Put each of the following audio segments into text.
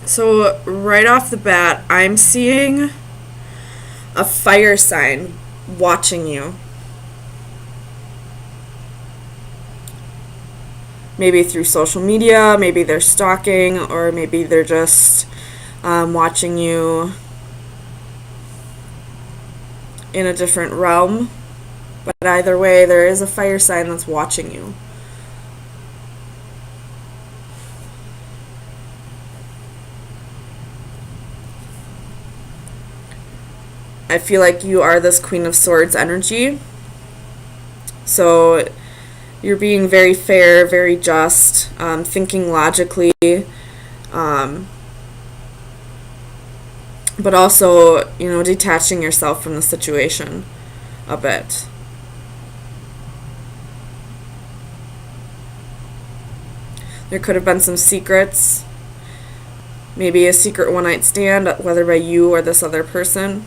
So right off the bat, I'm seeing a fire sign watching you. Maybe through social media, maybe they're stalking, or maybe they're just watching you in a different realm. But either way, there is a fire sign that's watching you. I feel like you are this Queen of Swords energy. So you're being very fair, very just, thinking logically, but also, detaching yourself from the situation a bit. There could have been some secrets, maybe a secret one-night stand, whether by you or this other person.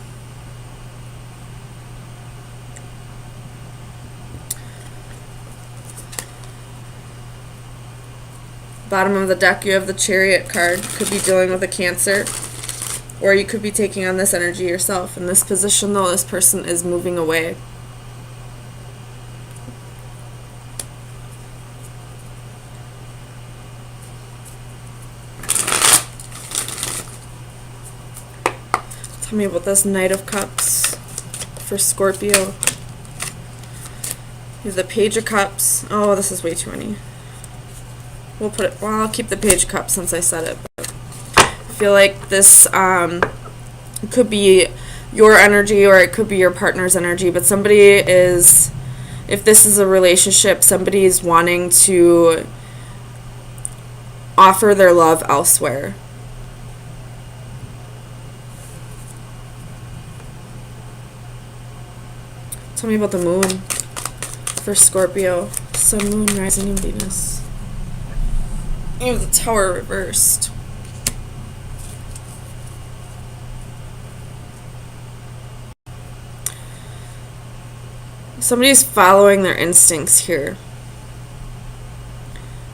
Bottom of the deck, you have the Chariot card. Could be dealing with a Cancer, or you could be taking on this energy yourself. In this position, though, this person is moving away. Tell me about this Knight of Cups for Scorpio. You have the Page of Cups. Oh, this is way too many. I'll keep the Page of Cups since I said it. But I feel like this could be your energy, or it could be your partner's energy. But somebody is, if this is a relationship, somebody is wanting to offer their love elsewhere. Tell me about the Moon for Scorpio. Sun, Moon, Rising, and Venus. You have the Tower reversed. Somebody's following their instincts here.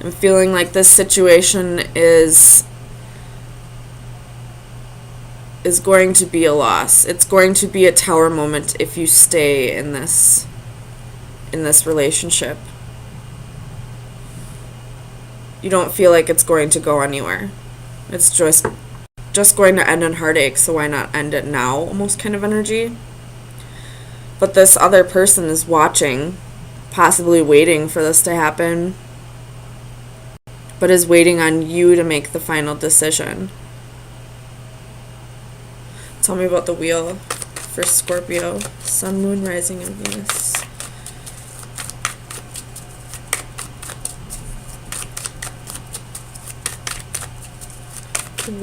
I'm feeling like this situation is going to be a loss. It's going to be a Tower moment if you stay in this relationship. You don't feel like it's going to go anywhere. It's just going to end in heartache, so why not end it now, almost kind of energy. But this other person is watching, possibly waiting for this to happen, but is waiting on you to make the final decision. Tell me about the Wheel for Scorpio. Sun, Moon, Rising, and Venus.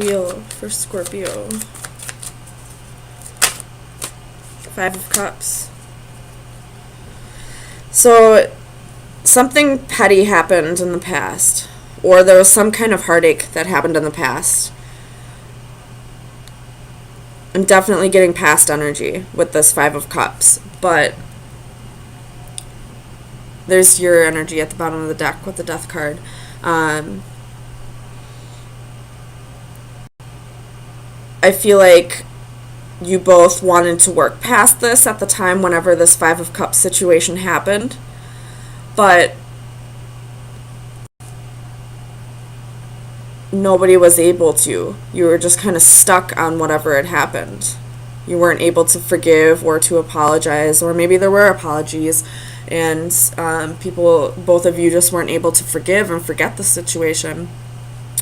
Wheel for Scorpio. Five of Cups. So something petty happened in the past, or there was some kind of heartache that happened in the past. I'm definitely getting past energy with this Five of Cups, but there's your energy at the bottom of the deck with the Death card. I feel like you both wanted to work past this at the time whenever this Five of Cups situation happened, but nobody was able to. You were just kind of stuck on whatever had happened. You weren't able to forgive or to apologize, or maybe there were apologies, and both of you just weren't able to forgive and forget the situation.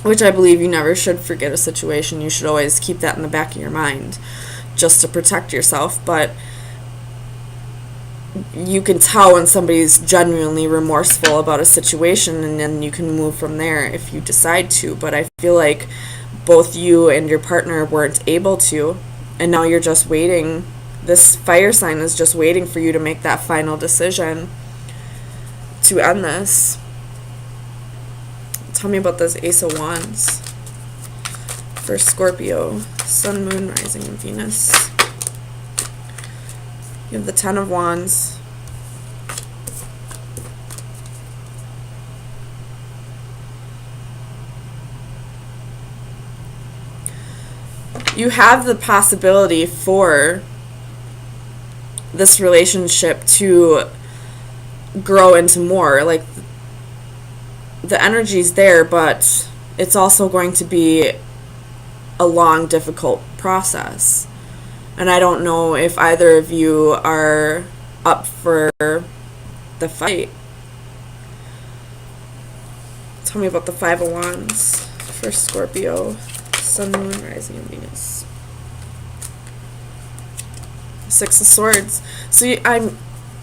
Which I believe you never should forget a situation. You should always keep that in the back of your mind just to protect yourself. But you can tell when somebody's genuinely remorseful about a situation, and then you can move from there if you decide to. But I feel like both you and your partner weren't able to, and now you're just waiting. This fire sign is just waiting for you to make that final decision to end this. Tell me about this Ace of Wands for Scorpio. Sun, Moon, Rising, and Venus. You have the Ten of Wands. you have the possibility for this relationship to grow into more. Like, the energy's there, but it's also going to be a long, difficult process. And I don't know if either of you are up for the fight. Tell me about the Five of Wands for Scorpio, Sun, Moon, Rising, and Venus. Six of Swords. So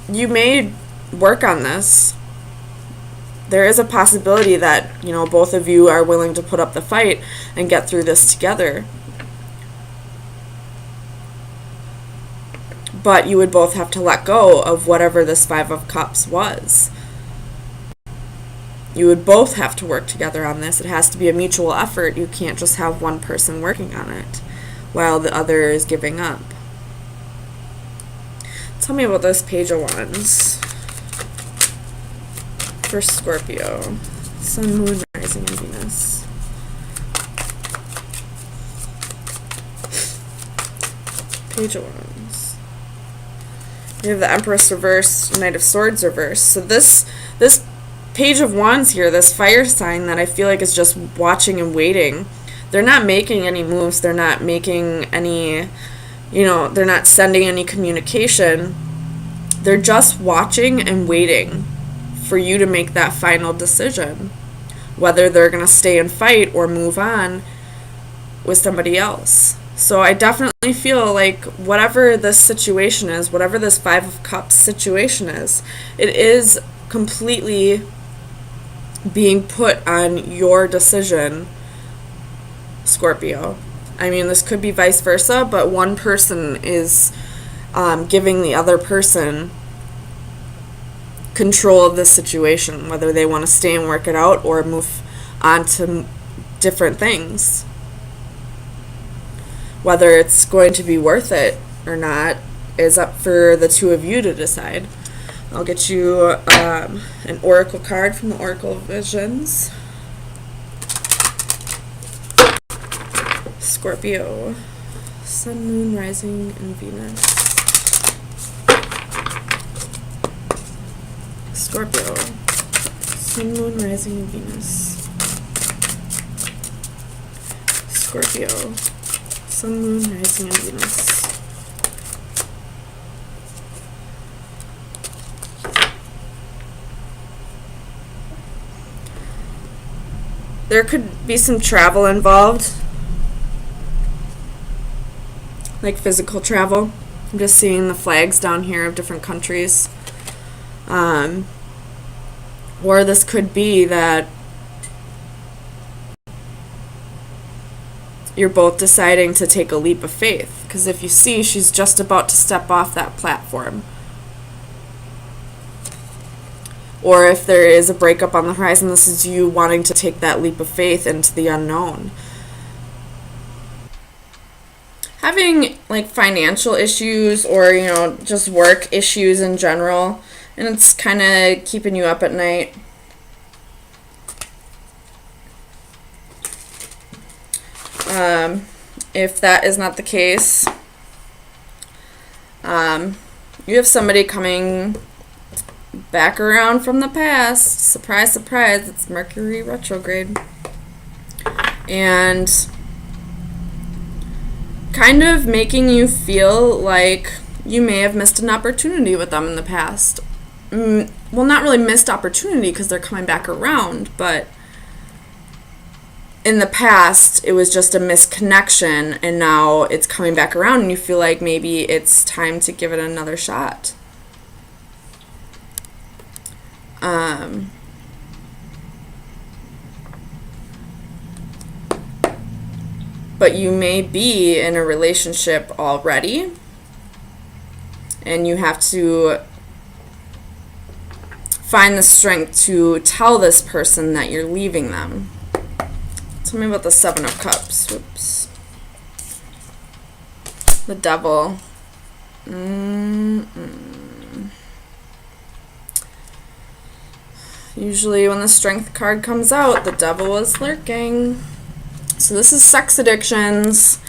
you may work on this. There is a possibility that, you know, both of you are willing to put up the fight and get through this together. But you would both have to let go of whatever this Five of Cups was. You would both have to work together on this. It has to be a mutual effort. You can't just have one person working on it while the other is giving up. Tell me about this Page of Wands for Scorpio, Sun, Moon, Rising, and Venus. Page of Wands. You have the Empress reversed, Knight of Swords reversed. So this Page of Wands here, this fire sign that I feel like is just watching and waiting. They're not making any moves. They're not making any, you know, they're not sending any communication. They're just watching and waiting for you to make that final decision, whether they're going to stay and fight or move on with somebody else. So I definitely feel like whatever this situation is, whatever this Five of Cups situation is, it is completely being put on your decision, Scorpio. I mean, this could be vice versa, but one person is giving the other person control of this situation, whether they want to stay and work it out or move on to different things. Whether it's going to be worth it or not is up for the two of you to decide. I'll get you an oracle card from the Oracle of Visions. Scorpio, Sun, Moon, Rising, and Venus. Scorpio, Sun, Moon, Rising, and Venus. Scorpio, Sun, Moon, Rising, and Venus. There could be some travel involved, like physical travel. I'm just seeing the flags down here of different countries. Or this could be that you're both deciding to take a leap of faith. Because if you see, she's just about to step off that platform. Or if there is a breakup on the horizon, this is you wanting to take that leap of faith into the unknown. Having like financial issues or, you know, just work issues in general, and it's kind of keeping you up at night. If that is not the case, you have somebody coming back around from the past. Surprise, surprise, it's Mercury retrograde. And kind of making you feel like you may have missed an opportunity with them in the past. Well, not really missed opportunity because they're coming back around, but in the past it was just a misconnection, and now it's coming back around and you feel like maybe it's time to give it another shot. But you may be in a relationship already, and you have to find the strength to tell this person that you're leaving them. Tell me about the Seven of Cups. Whoops. The Devil. Usually when the Strength card comes out, the Devil is lurking. So this is sex addictions,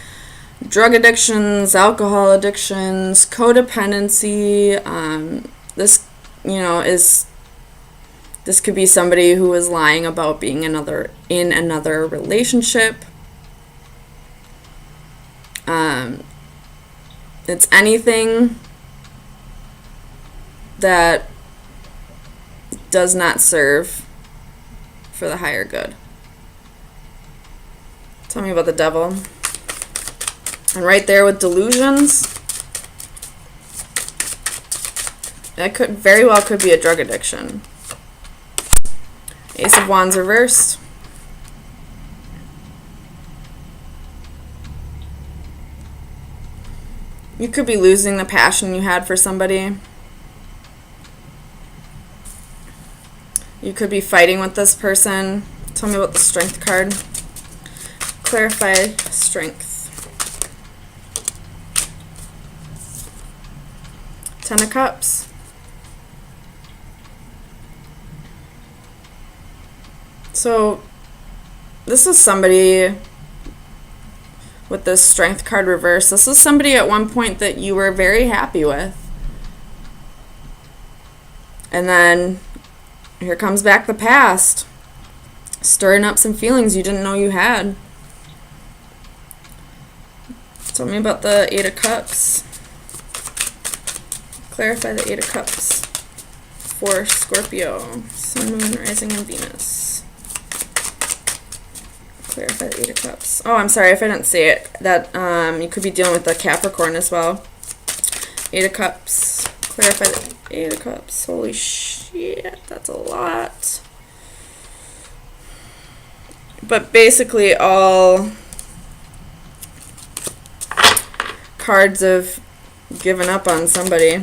drug addictions, alcohol addictions, codependency. This, this could be somebody who is lying about being in another relationship. It's anything that does not serve for the higher good. Tell me about the devil. And right there with delusions, that could very well could be a drug addiction. Ace of Wands reversed. You could be losing the passion you had for somebody. You could be fighting with this person. Tell me about the Strength card. Clarify strength. 10 of Cups. So this is somebody with this Strength card reverse. This is somebody at one point that you were very happy with. And then here comes back the past, stirring up some feelings you didn't know you had. Tell me about the 8 of Cups. Clarify the 8 of Cups for Scorpio, Sun, Moon, Rising, and Venus. Clarify the 8 of Cups. Oh, I'm sorry if I didn't say it. That you could be dealing with the Capricorn as well. 8 of Cups. Clarify the 8 of Cups. Holy shit, that's a lot. But basically all cards have given up on somebody.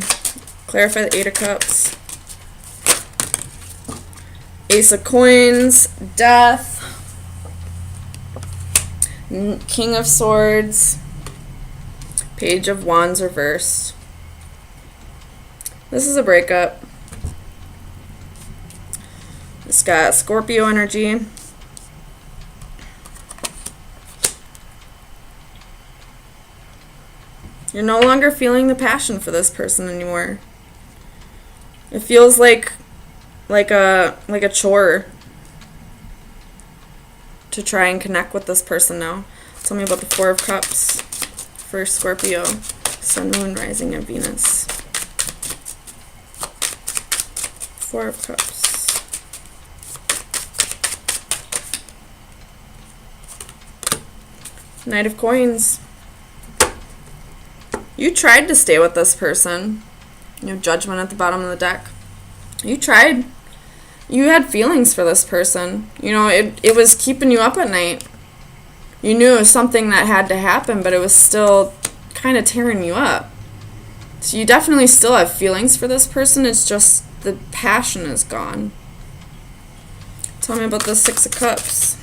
Clarify the 8 of Cups. Ace of Coins, Death, King of Swords, Page of Wands reversed. This is a breakup. It's got Scorpio energy. You're no longer feeling the passion for this person anymore. It feels like a chore to try and connect with this person now. Tell me about the 4 of Cups for Scorpio, Sun, Moon, Rising, and Venus. 4 of Cups. Knight of Coins. You tried to stay with this person. Judgment at the bottom of the deck. You tried. You had feelings for this person. It was keeping you up at night. You knew it was something that had to happen, but it was still kind of tearing you up. So you definitely still have feelings for this person. It's just the passion is gone. Tell me about the 6 of Cups.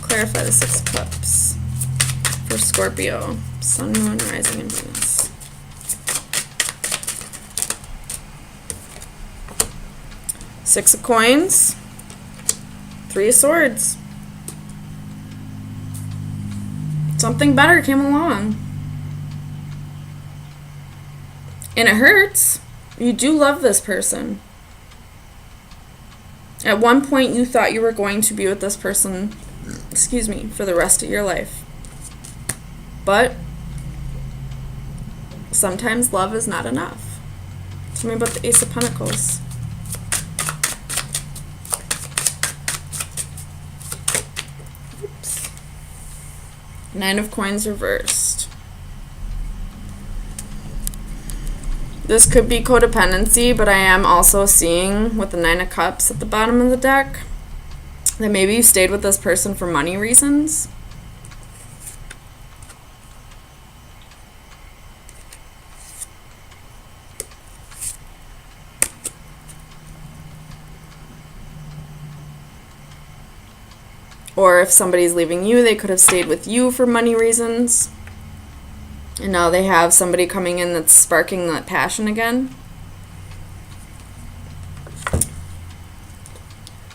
Clarify the 6 of Cups for Scorpio, Sun, Moon, Rising, and Venus. Six of Coins, 3 of Swords. Something better came along. And it hurts. You do love this person. At one point you thought you were going to be with this person, for the rest of your life. But sometimes love is not enough. Tell me about the Ace of Pentacles. Oops. 9 of Coins reversed. This could be codependency, but I am also seeing with the 9 of Cups at the bottom of the deck that maybe you stayed with this person for money reasons. Or if somebody's leaving you, they could have stayed with you for money reasons. And now they have somebody coming in that's sparking that passion again.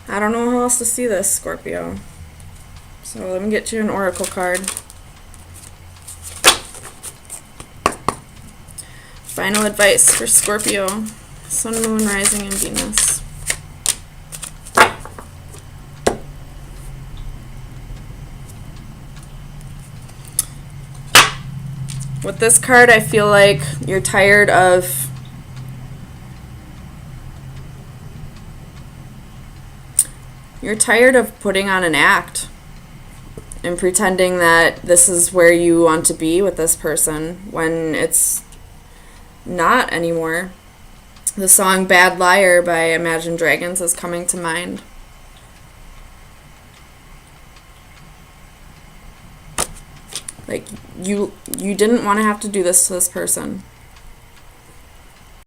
I don't know how else to see this, Scorpio. So let me get you an oracle card. Final advice for Scorpio, Sun, Moon, Rising, and Venus. With this card, I feel like you're tired of putting on an act and pretending that this is where you want to be with this person when it's not anymore. The song Bad Liar by Imagine Dragons is coming to mind. Like, you didn't want to have to do this to this person.